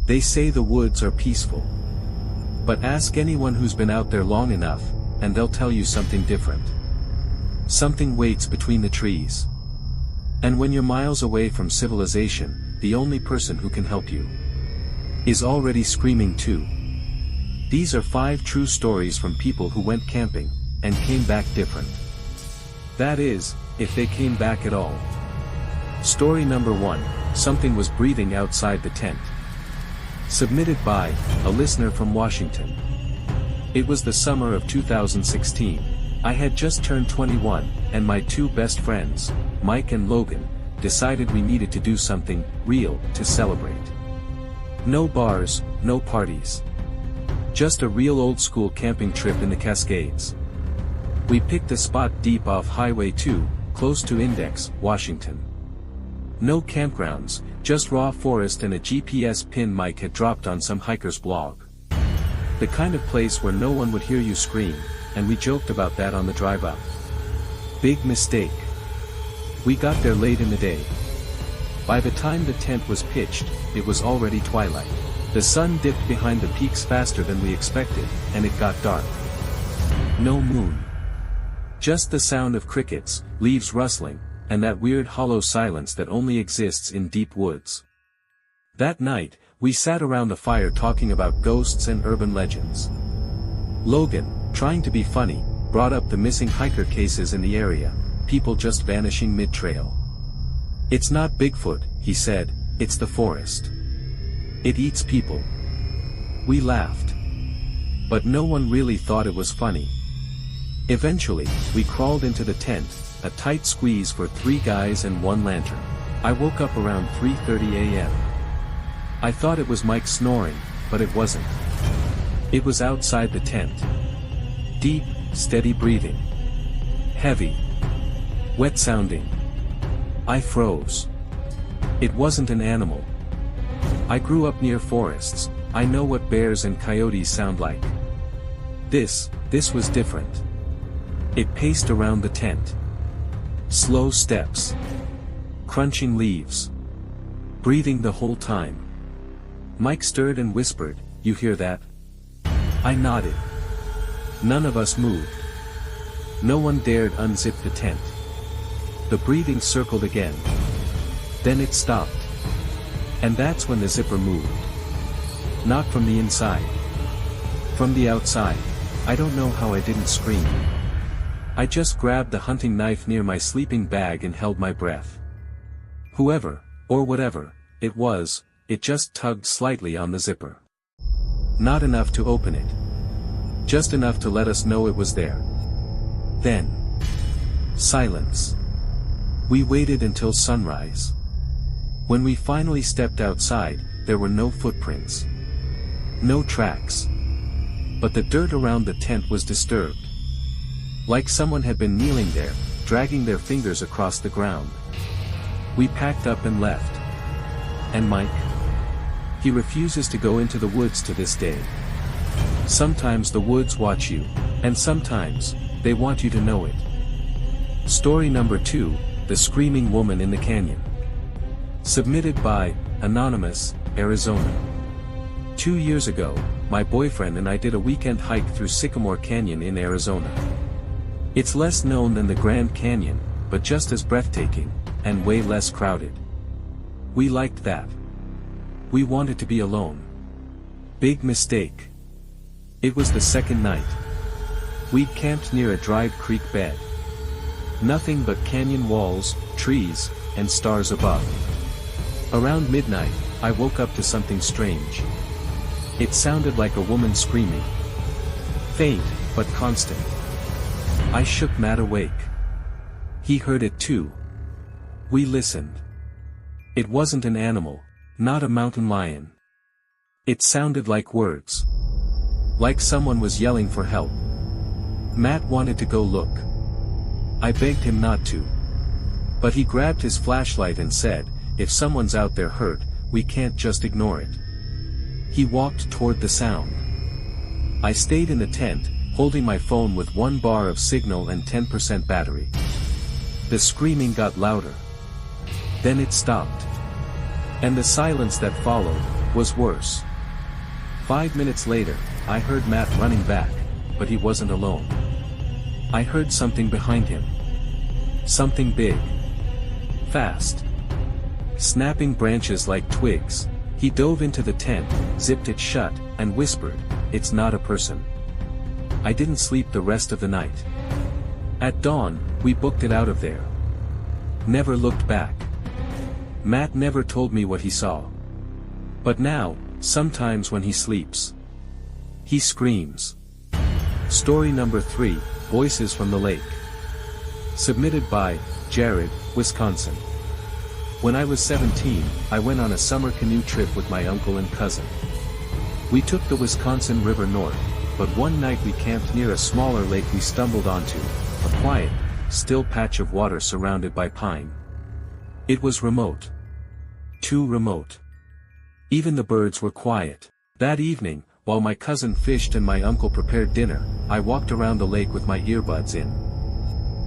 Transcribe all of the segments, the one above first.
They say the woods are peaceful. But ask anyone who's been out there long enough, and they'll tell you something different. Something waits between the trees. And when you're miles away from civilization, the only person who can help you is already screaming too. These are 5 true stories from people who went camping, and came back different. That is, if they came back at all. Story number 1, something was breathing outside the tent. Submitted by a listener from Washington. It was the summer of 2016. I had just turned 21, and my 2 best friends, Mike and Logan, decided we needed to do something real to celebrate. No bars, no parties. Just a real old-school camping trip in the Cascades. We picked a spot deep off Highway 2, close to Index, Washington. No campgrounds, just raw forest and a GPS pin Mike had dropped on some hiker's blog. The kind of place where no one would hear you scream, and we joked about that on the drive up. Big mistake. We got there late in the day. By the time the tent was pitched, it was already twilight. The sun dipped behind the peaks faster than we expected, and it got dark. No moon. Just the sound of crickets, leaves rustling, and that weird hollow silence that only exists in deep woods. That night, we sat around the fire talking about ghosts and urban legends. Logan, trying to be funny, brought up the missing hiker cases in the area, people just vanishing mid-trail. It's not Bigfoot, he said, it's the forest. It eats people. We laughed. But no one really thought it was funny. Eventually, we crawled into the tent, a tight squeeze for 3 guys and 1 lantern. I woke up around 3:30 a.m. I thought it was Mike snoring, but it wasn't. It was outside the tent. Deep, steady breathing. Heavy. Wet sounding. I froze. It wasn't an animal. I grew up near forests, I know what bears and coyotes sound like. This was different. It paced around the tent. Slow steps. Crunching leaves. Breathing the whole time. Mike stirred and whispered, "You hear that?" I nodded. None of us moved. No one dared unzip the tent. The breathing circled again. Then it stopped. And that's when the zipper moved. Not from the inside. From the outside. I don't know how I didn't scream. I just grabbed the hunting knife near my sleeping bag and held my breath. Whoever, or whatever, it was, it just tugged slightly on the zipper. Not enough to open it. Just enough to let us know it was there. Then. Silence. We waited until sunrise. When we finally stepped outside, there were no footprints. No tracks. But the dirt around the tent was disturbed. Like someone had been kneeling there, dragging their fingers across the ground. We packed up and left. And Mike? He refuses to go into the woods to this day. Sometimes the woods watch you, and sometimes, they want you to know it. Story number 2, The Screaming Woman in the Canyon. Submitted by, Anonymous, Arizona. 2 years ago, my boyfriend and I did a weekend hike through Sycamore Canyon in Arizona. It's less known than the Grand Canyon, but just as breathtaking, and way less crowded. We liked that. We wanted to be alone. Big mistake. It was the second night. We'd camped near a dried creek bed. Nothing but canyon walls, trees, and stars above. Around midnight, I woke up to something strange. It sounded like a woman screaming. Faint, but constant. I shook Matt awake. He heard it too. We listened. It wasn't an animal, not a mountain lion. It sounded like words. Like someone was yelling for help. Matt wanted to go look. I begged him not to. But he grabbed his flashlight and said, "If someone's out there hurt, we can't just ignore it." He walked toward the sound. I stayed in the tent, holding my phone with 1 bar of signal and 10% battery. The screaming got louder. Then it stopped. And the silence that followed was worse. 5 minutes later, I heard Matt running back, but he wasn't alone. I heard something behind him. Something big. Fast. Snapping branches like twigs, he dove into the tent, zipped it shut, and whispered, "It's not a person." I didn't sleep the rest of the night. At dawn, we booked it out of there. Never looked back. Matt never told me what he saw. But now, sometimes when he sleeps, he screams. Story number 3, Voices from the Lake. Submitted by Jared, Wisconsin. When I was 17, I went on a summer canoe trip with my uncle and cousin. We took the Wisconsin River north, but one night we camped near a smaller lake we stumbled onto, a quiet, still patch of water surrounded by pine. It was remote. Too remote. Even the birds were quiet. That evening, while my cousin fished and my uncle prepared dinner, I walked around the lake with my earbuds in.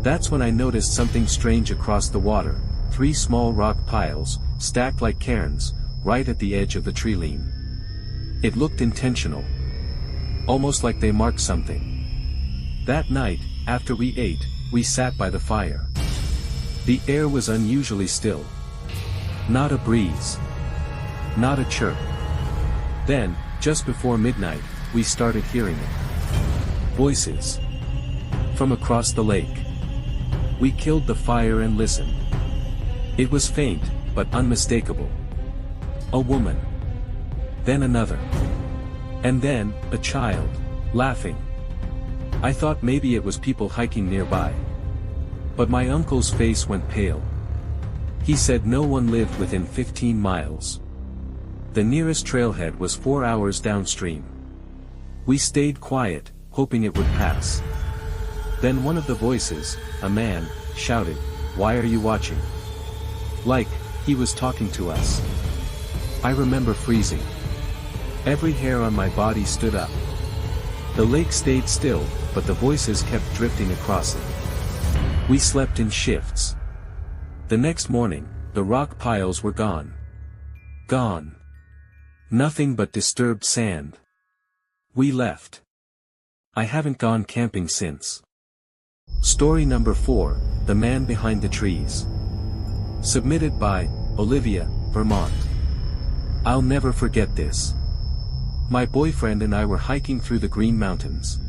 That's when I noticed something strange across the water, 3 small rock piles, stacked like cairns, right at the edge of the tree-line. It looked intentional. Almost like they marked something. That night, after we ate, we sat by the fire. The air was unusually still. Not a breeze. Not a chirp. Then, just before midnight, we started hearing it. Voices. From across the lake. We killed the fire and listened. It was faint, but unmistakable. A woman. Then another. And then, a child, laughing. I thought maybe it was people hiking nearby. But my uncle's face went pale. He said no one lived within 15 miles. The nearest trailhead was 4 hours downstream. We stayed quiet, hoping it would pass. Then one of the voices, a man, shouted, "Why are you watching?" Like, he was talking to us. I remember freezing. Every hair on my body stood up. The lake stayed still, but the voices kept drifting across it. We slept in shifts. The next morning, the rock piles were gone. Gone. Nothing but disturbed sand. We left. I haven't gone camping since. Story number 4, The Man Behind the Trees. Submitted by Olivia, Vermont. I'll never forget this. My boyfriend and I were hiking through the Green Mountains.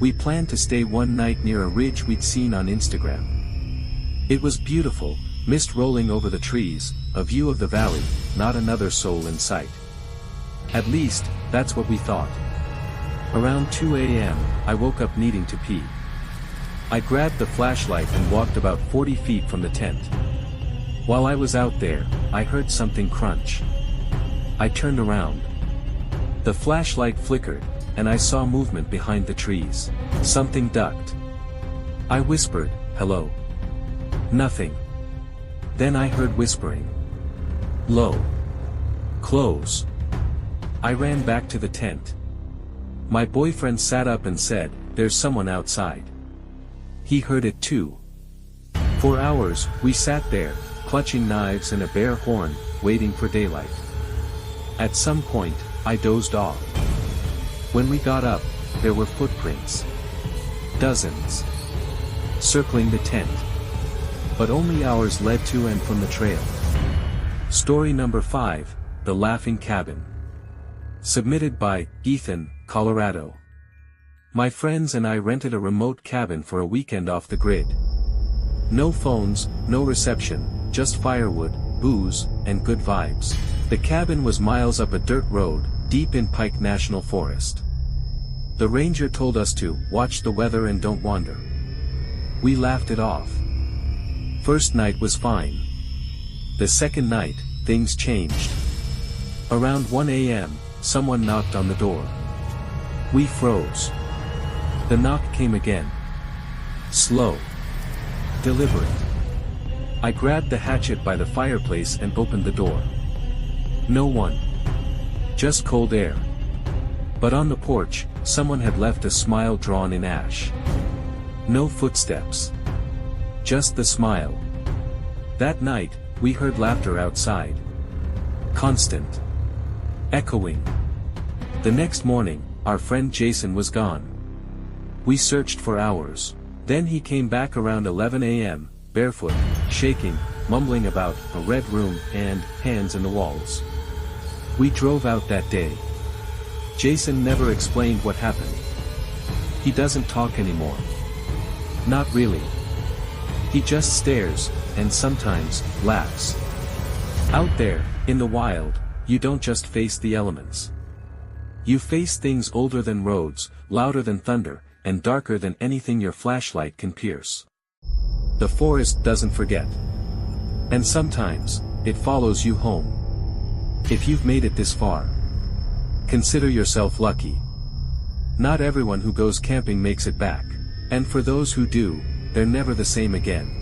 We planned to stay one night near a ridge we'd seen on Instagram. It was beautiful, mist rolling over the trees, a view of the valley, not another soul in sight. At least, that's what we thought. Around 2 a.m., I woke up needing to pee. I grabbed the flashlight and walked about 40 feet from the tent. While I was out there, I heard something crunch. I turned around. The flashlight flickered, and I saw movement behind the trees. Something ducked. I whispered, "Hello." Nothing. Then I heard whispering. Low. Close. I ran back to the tent. My boyfriend sat up and said, "There's someone outside." He heard it too. For hours, we sat there, clutching knives and a bare horn, waiting for daylight. At some point, I dozed off. When we got up, there were footprints. Dozens. Circling the tent. But only ours led to and from the trail. Story number 5, The Laughing Cabin. Submitted by Ethan, Colorado. My friends and I rented a remote cabin for a weekend off the grid. No phones, no reception, just firewood, booze, and good vibes. The cabin was miles up a dirt road, deep in Pike National Forest. The ranger told us to watch the weather and don't wander. We laughed it off. First night was fine. The second night, things changed. Around 1 a.m., someone knocked on the door. We froze. The knock came again. Slow. Deliberate. I grabbed the hatchet by the fireplace and opened the door. No one. Just cold air. But on the porch, someone had left a smile drawn in ash. No footsteps. Just the smile. That night, we heard laughter outside. Constant. echoing. The next morning, our friend Jason was gone. We searched for hours. Then he came back around 11 a.m., barefoot, shaking, mumbling about a red room and hands in the walls. We drove out that day. Jason never explained what happened. He doesn't talk anymore. Not really. He just stares, and sometimes, laughs. Out there, in the wild, you don't just face the elements. You face things older than roads, louder than thunder, and darker than anything your flashlight can pierce. The forest doesn't forget. And sometimes, it follows you home. If you've made it this far, consider yourself lucky. Not everyone who goes camping makes it back. And for those who do, they're never the same again.